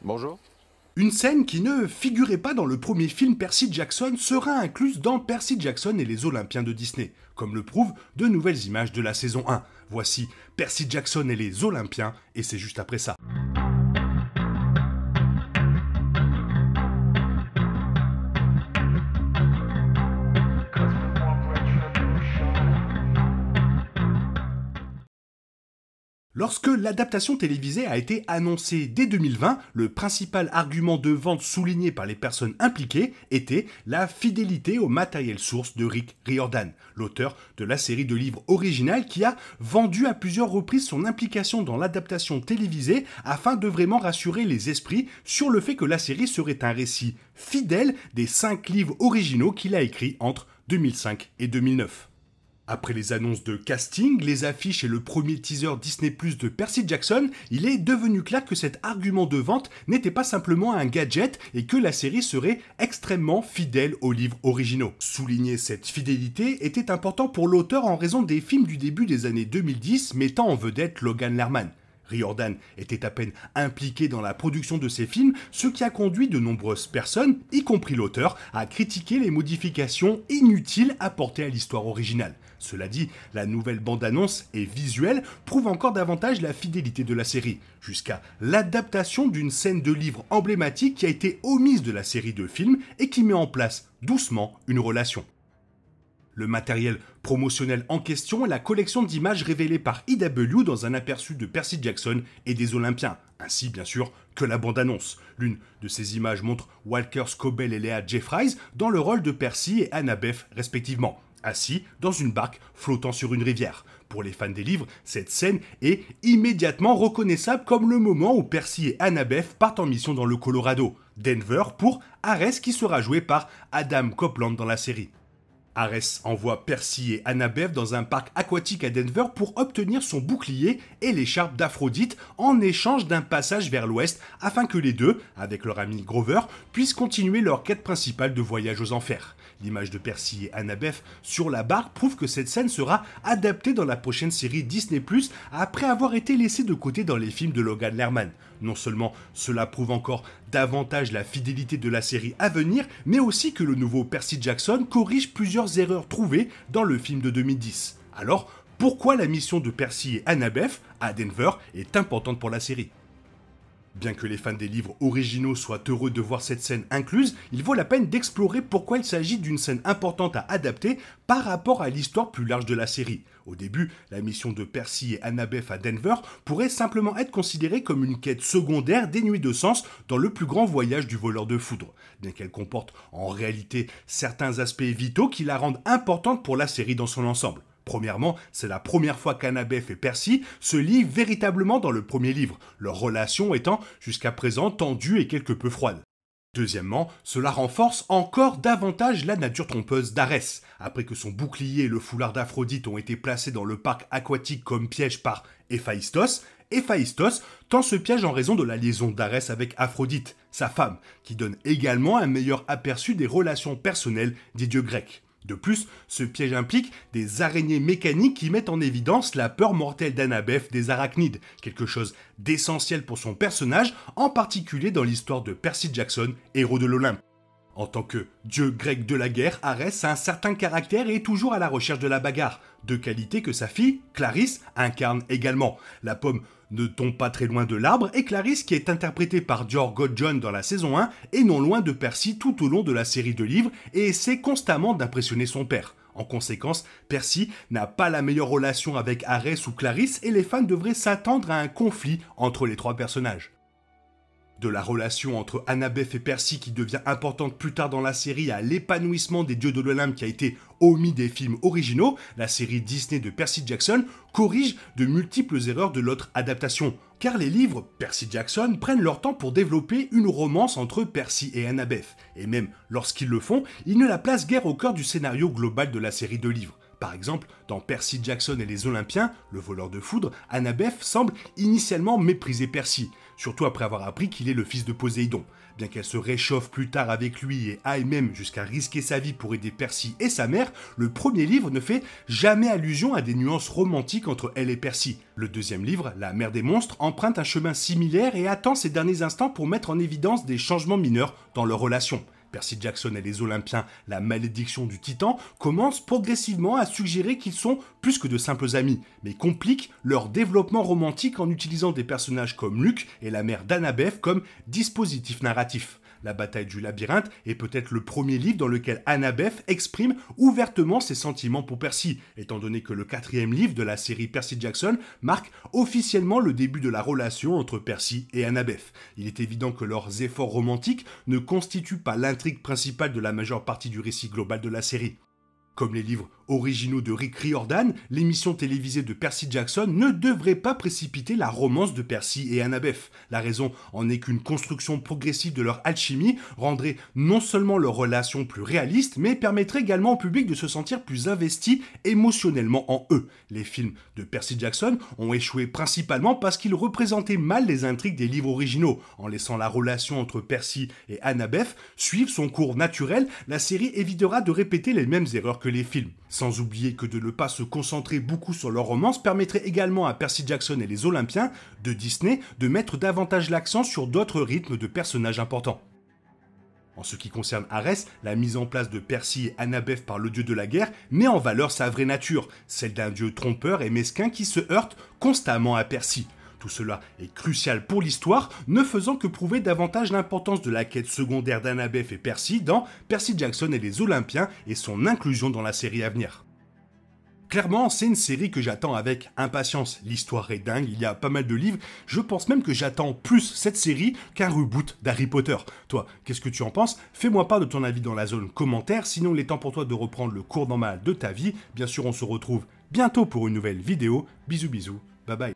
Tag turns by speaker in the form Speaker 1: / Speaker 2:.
Speaker 1: Bonjour.
Speaker 2: Une scène qui ne figurait pas dans le premier film Percy Jackson sera incluse dans Percy Jackson et les Olympiens de Disney, comme le prouvent de nouvelles images de la saison 1. Voici Percy Jackson et les Olympiens, et c'est juste après ça. Lorsque l'adaptation télévisée a été annoncée dès 2020, le principal argument de vente souligné par les personnes impliquées était la fidélité au matériel source de Rick Riordan, l'auteur de la série de livres originale qui a vendu à plusieurs reprises son implication dans l'adaptation télévisée afin de vraiment rassurer les esprits sur le fait que la série serait un récit fidèle des 5 livres originaux qu'il a écrits entre 2005 et 2009. Après les annonces de casting, les affiches et le premier teaser Disney+ de Percy Jackson, il est devenu clair que cet argument de vente n'était pas simplement un gadget et que la série serait extrêmement fidèle aux livres originaux. Souligner cette fidélité était important pour l'auteur en raison des films du début des années 2010 mettant en vedette Logan Lerman. Riordan était à peine impliqué dans la production de ces films, ce qui a conduit de nombreuses personnes, y compris l'auteur, à critiquer les modifications inutiles apportées à l'histoire originale. Cela dit, la nouvelle bande-annonce et visuelle prouve encore davantage la fidélité de la série, jusqu'à l'adaptation d'une scène de livre emblématique qui a été omise de la série de films et qui met en place doucement une relation. Le matériel promotionnel en question est la collection d'images révélée par EW dans un aperçu de Percy Jackson et des Olympiens, ainsi bien sûr que la bande-annonce. L'une de ces images montre Walker Scobell et Léa Jeffries dans le rôle de Percy et Annabeth respectivement, assis dans une barque flottant sur une rivière. Pour les fans des livres, cette scène est immédiatement reconnaissable comme le moment où Percy et Annabeth partent en mission dans le Colorado, Denver pour Ares qui sera joué par Adam Copeland dans la série. Ares envoie Percy et Annabeth dans un parc aquatique à Denver pour obtenir son bouclier et l'écharpe d'Aphrodite en échange d'un passage vers l'ouest afin que les deux, avec leur ami Grover, puissent continuer leur quête principale de voyage aux enfers. L'image de Percy et Annabeth sur la barque prouve que cette scène sera adaptée dans la prochaine série Disney+, après avoir été laissée de côté dans les films de Logan Lerman. Non seulement cela prouve encore davantage la fidélité de la série à venir, mais aussi que le nouveau Percy Jackson corrige plusieurs erreurs trouvées dans le film de 2010. Alors, pourquoi la mission de Percy et Annabeth à Denver est importante pour la série ? Bien que les fans des livres originaux soient heureux de voir cette scène incluse, il vaut la peine d'explorer pourquoi il s'agit d'une scène importante à adapter par rapport à l'histoire plus large de la série. Au début, la mission de Percy et Annabeth à Denver pourrait simplement être considérée comme une quête secondaire dénuée de sens dans le plus grand voyage du voleur de foudre, bien qu'elle comporte en réalité certains aspects vitaux qui la rendent importante pour la série dans son ensemble. Premièrement, c'est la première fois qu'Annabeth et Percy se lient véritablement dans le premier livre, leur relation étant jusqu'à présent tendue et quelque peu froide. Deuxièmement, cela renforce encore davantage la nature trompeuse d'Arès. Après que son bouclier et le foulard d'Aphrodite ont été placés dans le parc aquatique comme piège par Héphaïstos, Héphaïstos tend ce piège en raison de la liaison d'Arès avec Aphrodite, sa femme, qui donne également un meilleur aperçu des relations personnelles des dieux grecs. De plus, ce piège implique des araignées mécaniques qui mettent en évidence la peur mortelle d'Annabeth des arachnides, quelque chose d'essentiel pour son personnage, en particulier dans l'histoire de Percy Jackson, héros de l'Olympe. En tant que dieu grec de la guerre, Arès a un certain caractère et est toujours à la recherche de la bagarre, deux qualités que sa fille, Clarisse, incarne également. La pomme ne tombe pas très loin de l'arbre et Clarisse, qui est interprétée par Dior Godjon dans la saison 1, est non loin de Percy tout au long de la série de livres et essaie constamment d'impressionner son père. En conséquence, Percy n'a pas la meilleure relation avec Arès ou Clarisse et les fans devraient s'attendre à un conflit entre les trois personnages. De la relation entre Annabeth et Percy qui devient importante plus tard dans la série à l'épanouissement des dieux de l'Olympe qui a été omis des films originaux, la série Disney de Percy Jackson corrige de multiples erreurs de l'autre adaptation. Car les livres Percy Jackson prennent leur temps pour développer une romance entre Percy et Annabeth. Et même lorsqu'ils le font, ils ne la placent guère au cœur du scénario global de la série de livres. Par exemple, dans Percy Jackson et les Olympiens, le voleur de foudre, Annabeth semble initialement mépriser Percy. surtout après avoir appris qu'il est le fils de Poséidon. Bien qu'elle se réchauffe plus tard avec lui et aille même jusqu'à risquer sa vie pour aider Percy et sa mère, le premier livre ne fait jamais allusion à des nuances romantiques entre elle et Percy. Le deuxième livre, La Mère des Monstres, emprunte un chemin similaire et attend ses derniers instants pour mettre en évidence des changements mineurs dans leur relation. Percy Jackson et les Olympiens, la malédiction du Titan, commencent progressivement à suggérer qu'ils sont plus que de simples amis, mais compliquent leur développement romantique en utilisant des personnages comme Luke et la mère d'Annabeth comme dispositif narratif. La bataille du labyrinthe est peut-être le premier livre dans lequel Annabeth exprime ouvertement ses sentiments pour Percy, étant donné que le quatrième livre de la série Percy Jackson marque officiellement le début de la relation entre Percy et Annabeth. Il est évident que leurs efforts romantiques ne constituent pas l'intrigue principale de la majeure partie du récit global de la série. Comme les livres originaux de Rick Riordan, l'émission télévisée de Percy Jackson ne devrait pas précipiter la romance de Percy et Annabeth. La raison en est qu'une construction progressive de leur alchimie rendrait non seulement leur relation plus réaliste, mais permettrait également au public de se sentir plus investi émotionnellement en eux. Les films de Percy Jackson ont échoué principalement parce qu'ils représentaient mal les intrigues des livres originaux. En laissant la relation entre Percy et Annabeth suivre son cours naturel, la série évitera de répéter les mêmes erreurs que les films. Sans oublier que de ne pas se concentrer beaucoup sur leur romance permettrait également à Percy Jackson et les Olympiens de Disney de mettre davantage l'accent sur d'autres rythmes de personnages importants. En ce qui concerne Arès, la mise en place de Percy et Annabeth par le dieu de la guerre met en valeur sa vraie nature, celle d'un dieu trompeur et mesquin qui se heurte constamment à Percy. Tout cela est crucial pour l'histoire, ne faisant que prouver davantage l'importance de la quête secondaire d'Annabeth et Percy dans Percy Jackson et les Olympiens et son inclusion dans la série à venir. Clairement, c'est une série que j'attends avec impatience. L'histoire est dingue, il y a pas mal de livres. Je pense même que j'attends plus cette série qu'un reboot d'Harry Potter. Toi, qu'est-ce que tu en penses? Fais-moi part de ton avis dans la zone commentaire. Sinon, il est temps pour toi de reprendre le cours normal de ta vie. Bien sûr, on se retrouve bientôt pour une nouvelle vidéo. Bisous bisous, bye bye.